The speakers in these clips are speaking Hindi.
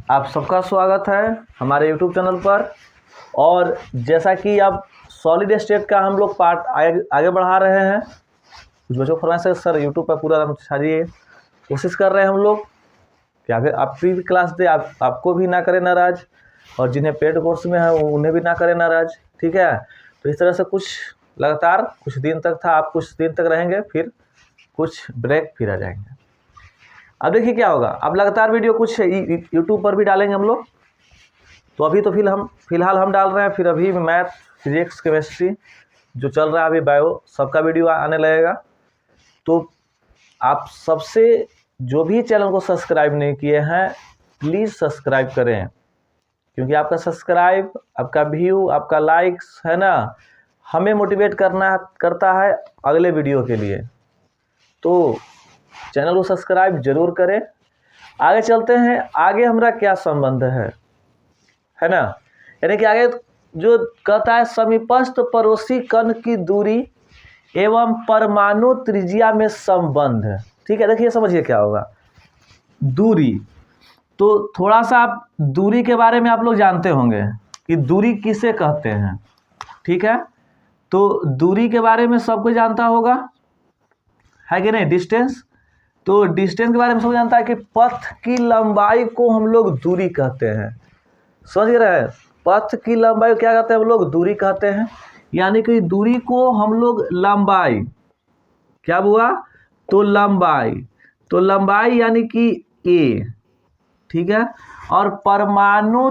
आप सबका स्वागत है हमारे यूट्यूब चैनल पर। और जैसा कि अब सॉलिड स्टेट का हम लोग पार्ट आगे बढ़ा रहे हैं। कुछ बच्चों को फरमाइश है सर यूट्यूब पर पूरा छाड़िए, कोशिश कर रहे हैं हम लोग कि आगे आप भी क्लास दे, आपको भी ना करें नाराज़, और जिन्हें पेड कोर्स में है उन्हें भी ना करें नाराज़। ठीक है, तो इस तरह से कुछ लगातार कुछ दिन तक था, आप कुछ दिन तक रहेंगे, फिर कुछ ब्रेक फिर आ जाएंगे। अब देखिए क्या होगा, अब लगातार वीडियो कुछ यूट्यूब पर भी डालेंगे हम लोग। तो अभी तो फिलहाल हम डाल रहे हैं, फिर अभी मैथ, फिजिक्स, केमिस्ट्री जो चल रहा है, अभी बायो, सबका वीडियो आने लगेगा। तो आप सबसे जो भी चैनल को सब्सक्राइब नहीं किए हैं प्लीज़ सब्सक्राइब करें, क्योंकि आपका सब्सक्राइब, आपका व्यू, आपका लाइक्स है ना, हमें मोटिवेट करता है अगले वीडियो के लिए। तो चैनल को सब्सक्राइब जरूर करें। आगे चलते हैं, आगे हमारा क्या संबंध है ना, यानी कि आगे जो कहता है समीपस्थ पड़ोसी कण की दूरी एवं परमाणु त्रिज्या में संबंध। ठीक है, देखिए समझिए क्या होगा। दूरी, तो थोड़ा सा आप दूरी के बारे में आप लोग जानते होंगे कि दूरी किसे कहते हैं। ठीक है, तो दूरी के बारे में सबको जानता होगा, है कि नहीं, डिस्टेंस। तो डिस्टेंस के बारे में सब जानता है कि पथ की लंबाई को हम लोग दूरी कहते हैं। समझ रहे हैं, पथ की लंबाई क्या कहते हैं हम लोग, दूरी कहते हैं। यानी कि दूरी को हम लोग लंबाई, क्या हुआ, तो लंबाई यानी कि ए। ठीक है, और परमाणु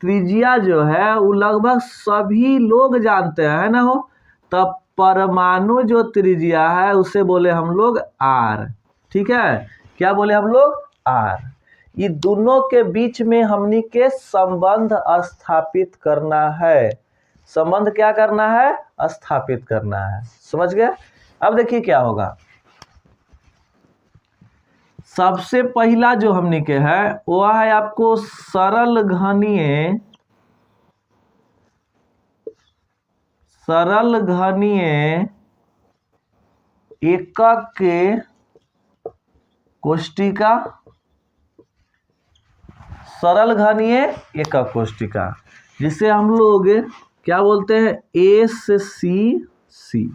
त्रिज्या जो है वो लगभग सभी लोग जानते हैं ना हो, तब परमाणु जो त्रिज्या है उसे बोले हम लोग आर। ठीक है, क्या बोले हम लोग, आर। ये दोनों के बीच में हमनी के संबंध स्थापित करना है। संबंध क्या करना है, स्थापित करना है। समझ गए। अब देखिए क्या होगा, सबसे पहला जो हमनी के है वह है आपको सरल घनीय एकक के कोष्टिका, सरल घनीय एकक कोष्टिका, जिसे हम लोग क्या बोलते हैं, SCC,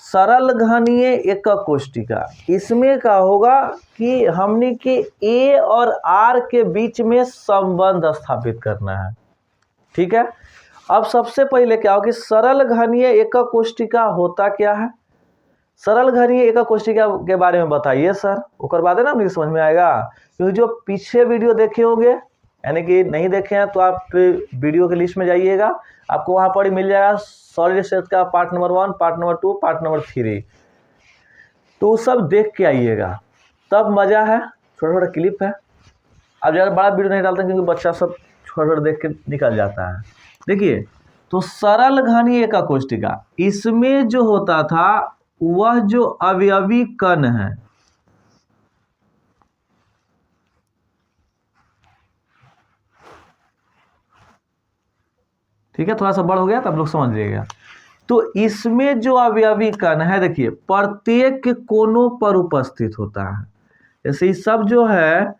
सरल घनीय एकक कोष्टिका। इसमें क्या होगा कि हमने के ए और आर के बीच में संबंध स्थापित करना है। ठीक है, अब सबसे पहले क्या हो कि सरल घनीय एकक कोष्टिका होता क्या है। सरल घनीय एकक कोष्टिका के बारे में बताइए सर, उसके बाद है ना मुझे समझ में आएगा। क्योंकि जो पीछे वीडियो देखे होंगे, यानी कि नहीं देखे हैं, तो आप वीडियो के लिस्ट में जाइएगा, आपको वहाँ पर ही मिल जाएगा सॉलिड स्टेट का part number 1, part number 2, part number 3। तो सब देख के आइएगा, तब मज़ा है। छोटा छोटा क्लिप है, अब ज़्यादा बड़ा वीडियो नहीं डालते क्योंकि बच्चा सब छोटा छोटा देख के निकल जाता है। देखिए, तो सरल घनीय एकक कोष्टिका, इसमें जो होता था वह जो अवयवी कण है, ठीक है, थोड़ा सा बड़ हो गया तो आप लोग समझ लीजिएगा। तो इसमें जो अवयवी कण है, देखिए प्रत्येक कोनों पर उपस्थित होता है। जैसे ये सब जो है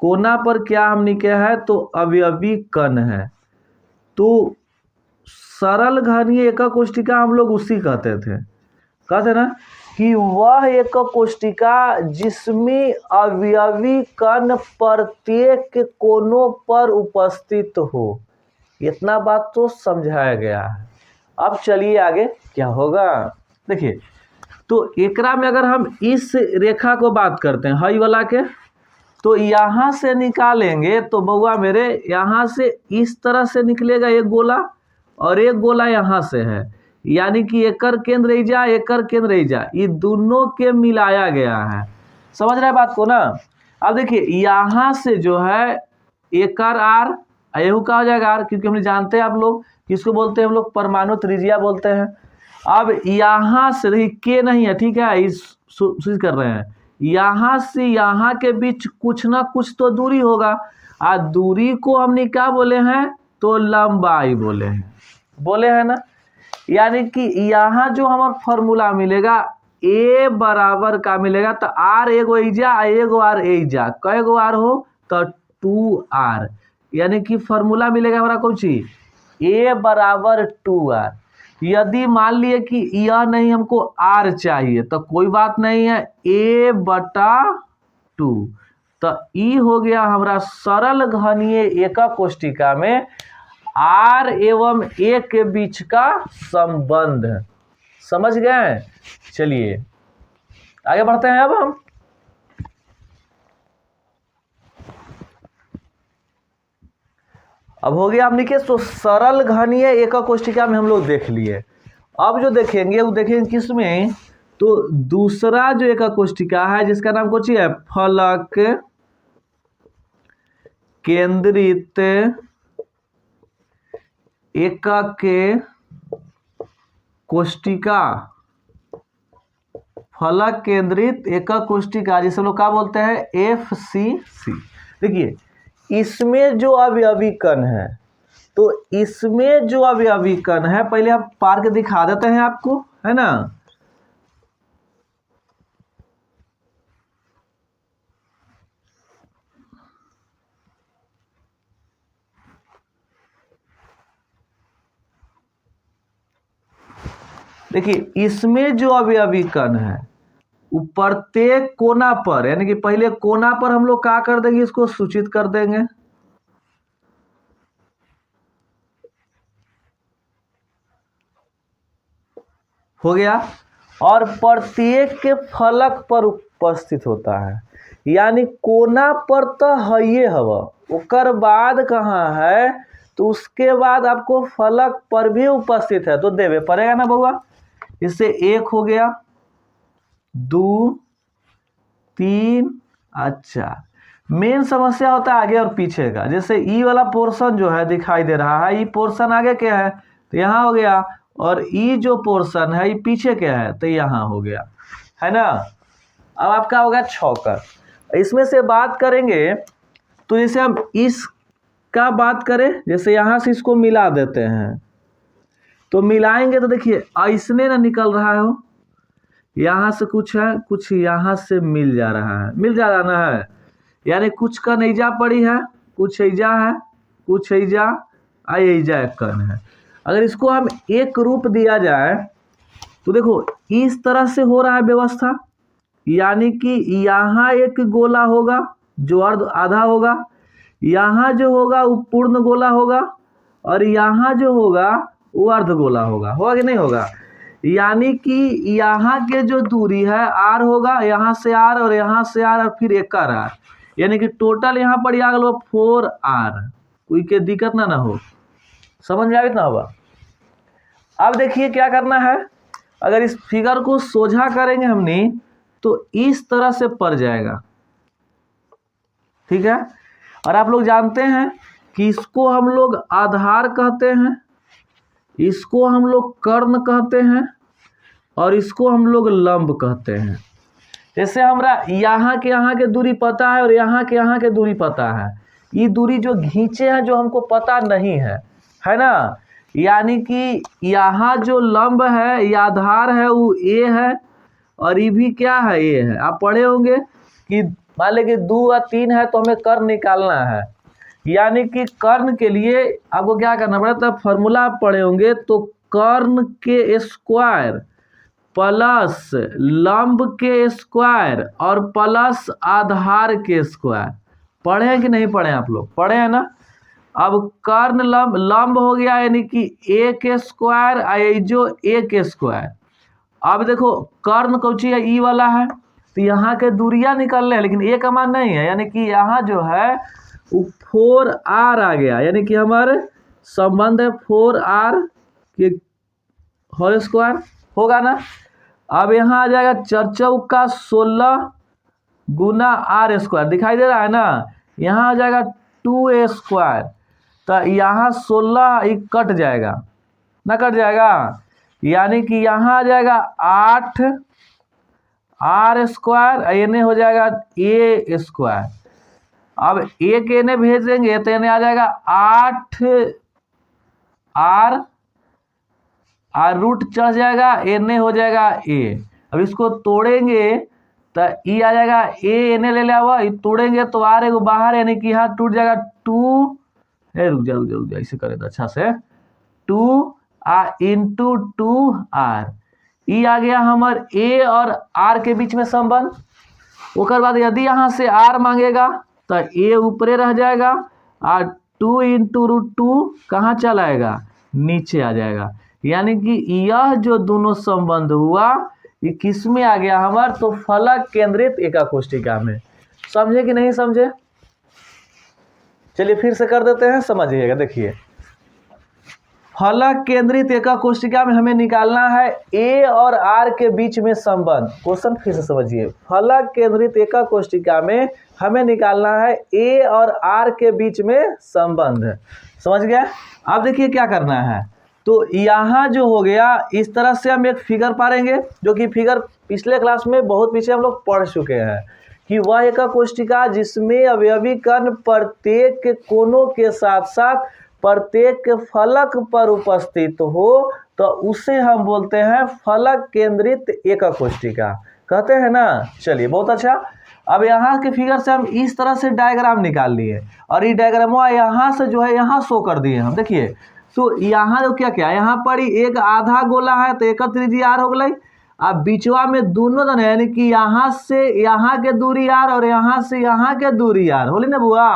कोना पर क्या हमने क्या है, तो अवयवी कण है। तो सरल घनीय एकक कोष्टिका हम लोग उसी कहते ना कि वह एकक कोष्टिका जिसमें अवयवी कण प्रत्येक कोनों पर उपस्थित हो। इतना बात तो समझाया गया है। अब चलिए आगे क्या होगा। देखिए, तो एकरा में अगर हम इस रेखा को बात करते हैं हाई वाला के, तो यहाँ से निकालेंगे तो बउआ मेरे यहाँ से इस तरह से निकलेगा एक गोला, और एक गोला यहाँ से है, यानी कि एकर केंद्र एजा, एकर केंद्र एजा, ये दोनों के मिलाया गया है। समझ रहे बात को ना। अब देखिए यहाँ से जो है एकर आर, एहू का हो जाएगा आर, क्योंकि हम जानते हैं आप लोग किसको बोलते हैं, हम लोग परमाणु त्रिज्या बोलते हैं। अब यहाँ से देखिए के नहीं है, ठीक है, इस सूचित कर रहे हैं, यहाँ से यहाँ के बीच कुछ ना कुछ तो दूरी होगा, और दूरी को हमने क्या बोले हैं, तो लंबाई बोले हैं ना। यानी कि यहाँ जो हमारा फॉर्मूला मिलेगा ए बराबर का मिलेगा, तो आर एगो एजा, एगो आर एजा, कई गो आर हो, तो 2r, यानी कि फॉर्मूला मिलेगा हमारा कौन चीज, a बराबर 2r। यदि मान लिए कि यह नहीं हमको r चाहिए तो कोई बात नहीं है, a बटा 2। तो ई हो गया हमारा सरल घनीय एकक कोष्टिका में r एवं a के बीच का संबंध। समझ गए? चलिए आगे बढ़ते हैं। अब हम अब हो गया हमने के तो सरल घनीय एकक कोष्टिका में हम लोग देख लिए। अब जो देखेंगे वो देखेंगे किसमें, तो दूसरा जो एकक कोष्टिका है जिसका नाम कुछ है फलक केंद्रित एकक कोष्टिका, फलक केंद्रित एकक कोष्टिका जिसे लोग क्या बोलते हैं, FCC। देखिए इसमें जो अवयवी कण है, तो इसमें जो अवयवी कण है पहले हम पार के दिखा देते हैं आपको, है ना। देखिए इसमें जो अवयवी कण है प्रत्येक कोना पर, यानी कि पहले कोना पर हम लोग क्या कर देंगे, इसको सूचित कर देंगे। हो गया। और प्रत्येक के फलक पर उपस्थित होता है, यानी कोना पर तो है ये हवा, उकर बाद कहाँ है, तो उसके बाद आपको फलक पर भी उपस्थित है तो देवे पड़ेगा ना बउआ। इससे 1 हो गया, 2, 3। अच्छा मेन समस्या होता है आगे और पीछे का। जैसे ई वाला पोर्शन जो है दिखाई दे रहा है, ई पोर्शन आगे क्या है तो यहाँ हो गया, और ई जो पोर्शन है ये पीछे क्या है तो यहाँ हो गया, है ना। अब आपका होगा छौकर। इसमें से बात करेंगे तो जैसे हम इसका बात करें, जैसे यहाँ से इसको मिला देते हैं, तो मिलाएंगे तो देखिए ऐसने ना निकल रहा हो, यहाँ से कुछ है, कुछ यहाँ से मिल जा रहा है, मिल जा रहा है, यानी कुछ कण ऐजा पड़ी है, कुछ ऐजा है, कुछ ऐजा ऐजा एक कण है। अगर इसको हम एक रूप दिया जाए तो देखो इस तरह से हो रहा है व्यवस्था, यानी कि यहाँ एक गोला होगा जो अर्ध आधा होगा, यहाँ जो होगा वो पूर्ण गोला होगा, और यहाँ जो होगा वो अर्ध गोला होगा कि नहीं होगा। यानी कि यहाँ के जो दूरी है r होगा, यहाँ से r और यहाँ से r और फिर एक r, यानी कि टोटल यहाँ पर आ गया 4r। कोई के दिक्कत ना हो, समझ में आगे ना होगा। अब देखिए क्या करना है, अगर इस फिगर को सोझा करेंगे हमने तो इस तरह से पड़ जाएगा, ठीक है। और आप लोग जानते हैं कि इसको हम लोग आधार कहते हैं, इसको हम लोग कर्ण कहते हैं, और इसको हम लोग लंब कहते हैं। जैसे हमरा यहाँ के दूरी पता है और यहाँ के दूरी पता है, ये दूरी जो खींचे हैं जो हमको पता नहीं है ना। यानी कि यहाँ जो लंब है या आधार है वो a है, और ये भी क्या है, a है। आप पढ़े होंगे कि मान लें कि 2 और 3 है तो हमें कर्ण निकालना है, यानी कि कर्ण के लिए आपको क्या करना पड़ेगा, तो फॉर्मूला आप पढ़े होंगे, तो कर्ण के स्क्वायर प्लस लंब के स्क्वायर और प्लस आधार के स्क्वायर। पढ़े हैं कि नहीं पढ़े हैं आप लोग, पढ़े हैं ना। अब कर्ण लंब हो गया, यानी कि a के स्क्वायर जो a के स्क्वायर। अब देखो कर्ण कौची है, ई वाला है, तो यहाँ के दूरियां निकल रहे हैं लेकिन a का मान नहीं है, यानी कि यहाँ जो है वो 4r आ गया, यानी कि हमारे संबंध है 4r के होल स्क्वायर होगा ना। अब यहाँ आ जाएगा 4 चौका 16 गुना r स्क्वायर, दिखाई दे रहा है ना। यहाँ आ जाएगा 2a स्क्वायर, तो यहाँ 16 कट जाएगा ना, कट जाएगा, यानी कि यहाँ आ जाएगा 8 r स्क्वायर, एने हो जाएगा a स्क्वायर। अब a के ने भेज देंगे तो एने आ जाएगा 8r, और रूट चढ़ जाएगा, एने हो जाएगा a। अब इसको तोड़ेंगे तो ई आ जाएगा ए एने ले लिया हुआ, तोड़ेंगे तो आर एगो बाहर यानी कि यहाँ टूट जाएगा 2, रुक जा ऐसे करे तो अच्छा से 2 इंटू 2r। ई आ गया हमार ए और आर के बीच में संबंध। ओकर बाद यदि यहाँ से आर मांगेगा तो ए ऊपरे रह जाएगा और 2 इंटू रूट 2 कहाँ चला आएगा, नीचे आ जाएगा। यानी कि यह जो दोनों संबंध हुआ ये किस में आ गया हमार, तो फलक केंद्रित एका कोष्टिका में। समझे कि नहीं समझे? चलिए फिर से कर देते हैं, समझिएगा। देखिए फलक केंद्रित एका कोष्टिका में हमें निकालना है ए और आर के बीच में संबंध। क्वेश्चन फिर से समझिए, फलक केंद्रित एका कोष्टिका में हमें निकालना है ए और आर के बीच में संबंध। समझ गया? अब देखिए क्या करना है, तो यहाँ जो हो गया इस तरह से हम एक फिगर पाएंगे, जो कि फिगर पिछले क्लास में बहुत पीछे हम लोग पढ़ चुके हैं कि वह एका कोष्टिका जिसमें अवयवी कण प्रत्येक कोनों के साथ साथ प्रत्येक फलक पर उपस्थित हो तो उसे हम बोलते हैं फलक केंद्रित एका कोष्टिका, कहते हैं ना। चलिए बहुत अच्छा। अब यहाँ के फिगर से हम इस तरह से डायग्राम निकाल लिए और ये डायग्राम यहाँ से जो है यहाँ शो कर दिए हम। देखिए तो यहाँ जो क्या यहाँ पर एक आधा गोला है तो एक त्रिज्या आर हो गई। अब बीचवा में दोनों जन है यानी कि यहाँ से यहाँ के दूरी आर और यहाँ से यहाँ के दूरी आर होली ना बुआ।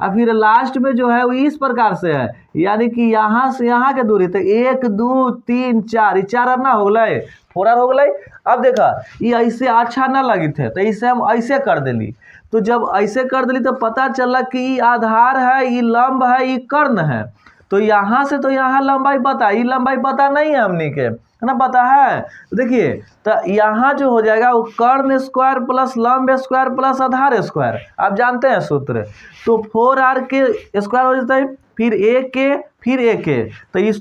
और फिर लास्ट में जो है वो इस प्रकार से है, यानी कि यहाँ से यहाँ के दूरी, तो 1 2 3 4 ये 4 आर ना हो गए, 4 आर हो गए। अब देखा ये ऐसे अच्छा ना लगी थे तो इसे हम ऐसे कर दिली। तो जब ऐसे कर दिली तो पता चला कि ये आधार है, ये लंब है, ये कर्ण है। तो यहाँ से तो यहाँ लंबाई पता, ये लंबाई पता नहीं है हमने के, है ना, पता है। देखिए तो यहाँ जो हो जाएगा वो कर्ण स्क्वायर प्लस लंब स्क्वायर प्लस आधार स्क्वायर, आप जानते हैं सूत्र। तो 4r के स्क्वायर हो जाता है, फिर a के, फिर a के, तो इस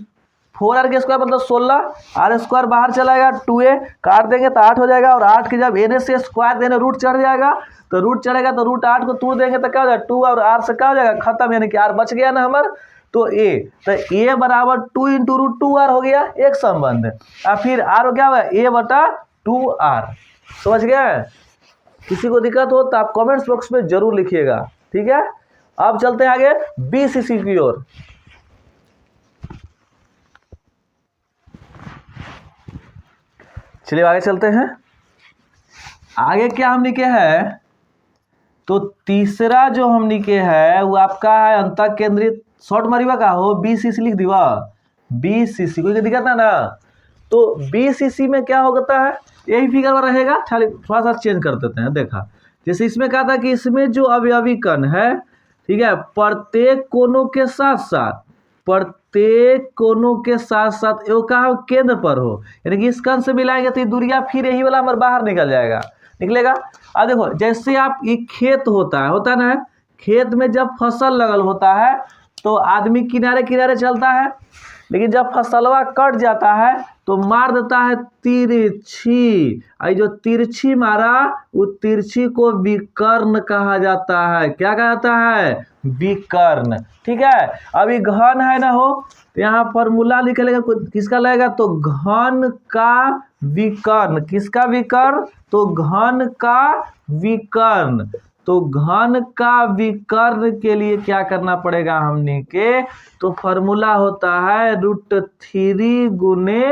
4r के स्क्वायर मतलब 16, r स्क्वायर बाहर चलाएगा 2a, काट देंगे तो 8 हो जाएगा। और 8 के जब एने से स्क्वायर देने रूट चढ़ जाएगा, तो रूट चढ़ेगा तो रूट 8 को तोड़ देंगे तो क्या हो जाएगा 2 और r से क्या हो जाएगा खत्म, यानी कि r बच गया ना हमारा। तो a बराबर 2 इंटू रूट 2r हो गया एक संबंध। और फिर r क्या हुआ a बटा 2r। समझ गए? किसी को दिक्कत हो तो आप कमेंट्स बॉक्स में जरूर लिखिएगा, ठीक है। अब चलते हैं आगे बीसीसी की ओर। चलिए आगे चलते हैं। आगे क्या हमने के है, तो तीसरा जो हमने के है वो आपका है अंतः केंद्रित, शॉर्ट मारिवा का हो बीसीसी लिख दीवा, बीसीसी कोई दिक्कत है ना। तो बीसीसी में क्या होता है, यही फिगर में रहेगा, थोड़ा सा चेंज कर देते हैं। देखा जैसे इसमें कहा था कि इसमें जो अवयवी कण है, ठीक है, प्रत्येक कोनों के साथ साथ, प्रत्येक कोनों के साथ साथ वो कहा केंद्र पर हो, यानी कि इस कण से मिलाएंगे तो ये दूरिया फिर यही वाला हमारे बाहर निकल जाएगा, निकलेगा। अब देखो जैसे आप ये खेत होता ना, खेत में जब फसल लगल होता है तो आदमी किनारे किनारे चलता है, लेकिन जब फसलवा कट जाता है तो मार देता है तिरछी। आई जो तिरछी मारा वो तिरछी को विकर्ण कहा जाता है। क्या कहा जाता है? विकर्ण, ठीक है। अभी घन है ना हो तो यहाँ फॉर्मूला निकलेगा, किसका लगेगा, तो घन का विकर्ण। किसका विकर्ण? तो घन का विकर्ण। तो घन का विकर्ण के लिए क्या करना पड़ेगा हमने के, तो फॉर्मूला होता है √3 गुने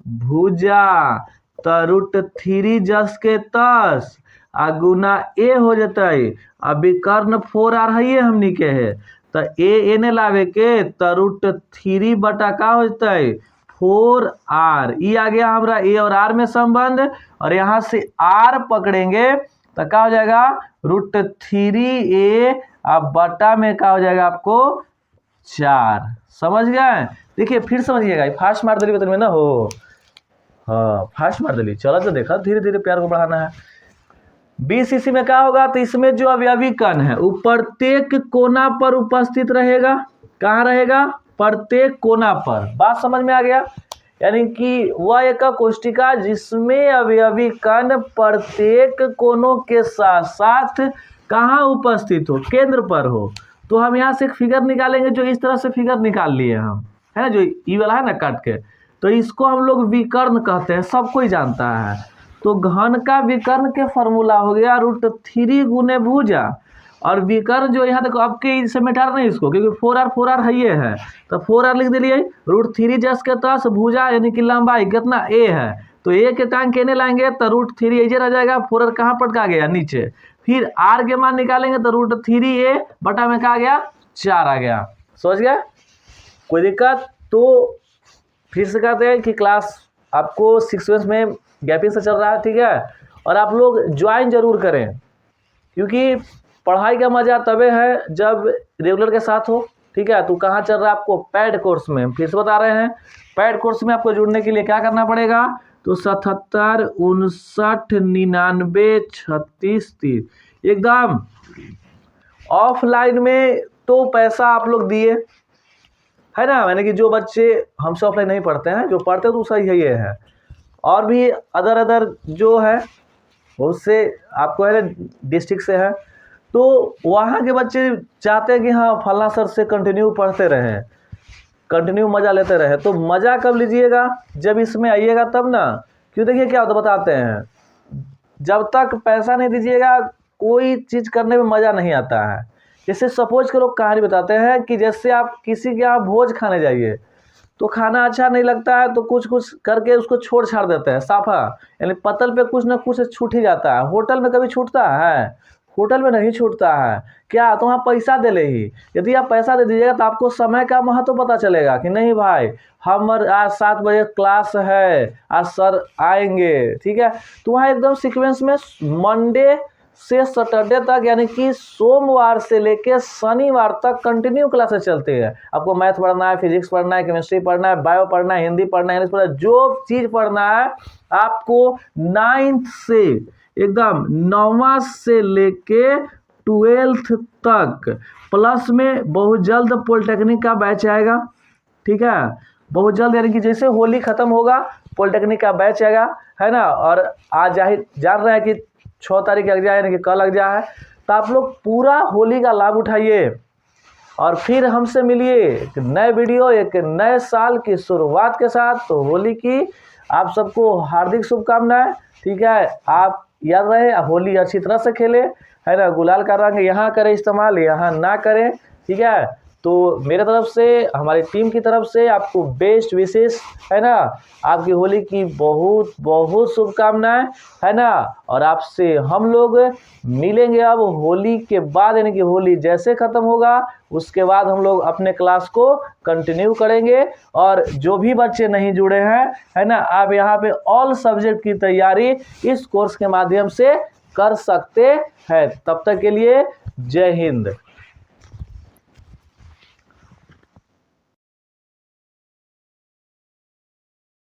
भुजा। तो √3 जस के 10 आ गुना ए हो जाता है। अब विकर्ण 4r है हमने के है, तो ए एने लावे के तो √3 बटा का हो जाता है 4r। ये आ गया हमारा ए और r में संबंध, और यहाँ से r पकड़ेंगे तो क्या हो जाएगा √3a, अब बटा में क्या हो जाएगा आपको 4। समझ गए? देखिए फिर समझिएगा, फास्ट मार दिली बतन में ना हो, हाँ फास्ट मार दिली। चलो तो देखा धीरे धीरे प्यार को बढ़ाना है। बीसीसी में क्या होगा, तो इसमें जो अवयवी कण है वो प्रत्येक कोना पर उपस्थित रहेगा। कहाँ रहेगा? प्रत्येक कोना पर। बात समझ में आ गया? यानी कि वह एक कोष्टिका जिसमें अवयवी कण प्रत्येक कोनों के साथ साथ कहाँ उपस्थित हो, केंद्र पर हो। तो हम यहाँ से एक फिगर निकालेंगे, जो इस तरह से फिगर निकाल लिए हम, है जो ई वाला है ना काट के, तो इसको हम लोग विकर्ण कहते हैं, सब कोई जानता है। तो घन का विकर्ण के फॉर्मूला हो गया √3 गुने भुजा, और विकर्ण जो यहाँ देखो आपके इससे मिटा नहीं इसको, क्योंकि 4r है ये है, तो 4r लिख दिलिए, √3 जस के तस भुजा यानी कि लंबाई कितना a है, तो a के टांग केने लाएंगे तो √3 इधर आ जाएगा, 4r कहाँ पटका गया नीचे, फिर r के मान निकालेंगे तो √3a बटा में कहा गया 4 आ गया। समझ गया, कोई दिक्कत? तो फिर से कहते हैं कि क्लास आपको सीक्वेंस में गैपिंग से चल रहा है, ठीक है, और आप लोग ज्वाइन जरूर करें, क्योंकि पढ़ाई का मजा तबे है जब रेगुलर के साथ हो, ठीक है। तो कहाँ चल रहा है आपको पेड कोर्स में, फिर से बता रहे हैं, पेड कोर्स में आपको जुड़ने के लिए क्या करना पड़ेगा, तो 77 59 99 36 30 एकदम ऑफलाइन में तो पैसा आप लोग दिए है ना, यानी कि जो बच्चे हमसे ऑफलाइन नहीं पढ़ते हैं, जो पढ़ते हैं तो सही है ये है, और भी अदर जो है बहुत से आपको है डिस्ट्रिक्ट से है, तो वहाँ के बच्चे चाहते हैं कि हाँ फलना सर से कंटिन्यू पढ़ते रहें, कंटिन्यू मज़ा लेते रहे। तो मज़ा कब लीजिएगा, जब इसमें आइएगा तब ना, क्यों देखिए क्या होता बताते हैं, जब तक पैसा नहीं दीजिएगा कोई चीज़ करने में मज़ा नहीं आता है। जैसे सपोज करो कहानी बताते हैं कि जैसे आप किसी के यहाँ भोज खाने जाइए, तो खाना अच्छा नहीं लगता है तो कुछ कुछ करके उसको छोड़ छाड़ देते हैं साफा, यानी पतल पे कुछ ना कुछ छूट ही जाता है। होटल में कभी छूटता है, होटल में नहीं छूटता है, क्या तो वहाँ पैसा दे ले ही, यदि आप पैसा दे दीजिएगा तो आपको समय का महत्व पता चलेगा कि नहीं भाई हमारे आज 7 बजे क्लास है, आज सर आएंगे, ठीक है। तो वहाँ एकदम सीक्वेंस में मंडे से सैटरडे तक, यानी कि सोमवार से लेके शनिवार तक कंटिन्यू क्लासेस चलती है। आपको मैथ पढ़ना है, फिजिक्स पढ़ना है, केमिस्ट्री पढ़ना है, बायो पढ़ना है, हिंदी पढ़ना है, इंग्लिश पढ़ना है, जो चीज़ पढ़ना है आपको 9th से एकदम 9वां से लेके 12th तक, प्लस में बहुत जल्द पॉलिटेक्निक का बैच आएगा, ठीक है, बहुत जल्द, यानी कि जैसे होली खत्म होगा पॉलिटेक्निक का बैच आएगा, है ना। और आज जान रहे हैं कि 6 तारीख लग जाए, यानी कि कल लग जाए, तो आप लोग पूरा होली का लाभ उठाइए और फिर हमसे मिलिए एक नए वीडियो, एक नए साल की शुरुआत के साथ। तो होली की आप सबको हार्दिक शुभकामनाएं, ठीक है। आप याद रहे होली अच्छी तरह से खेले, है ना, गुलाल का रंग यहाँ करें इस्तेमाल, यहाँ ना करें, ठीक है। तो मेरे तरफ से, हमारी टीम की तरफ से आपको बेस्ट विशेष, है ना, आपकी होली की बहुत बहुत शुभकामनाएं, है ना। और आपसे हम लोग मिलेंगे अब होली के बाद, यानी कि होली जैसे ख़त्म होगा उसके बाद हम लोग अपने क्लास को कंटिन्यू करेंगे। और जो भी बच्चे नहीं जुड़े हैं, है ना, आप यहाँ पे ऑल सब्जेक्ट की तैयारी इस कोर्स के माध्यम से कर सकते हैं। तब तक के लिए जय हिंद।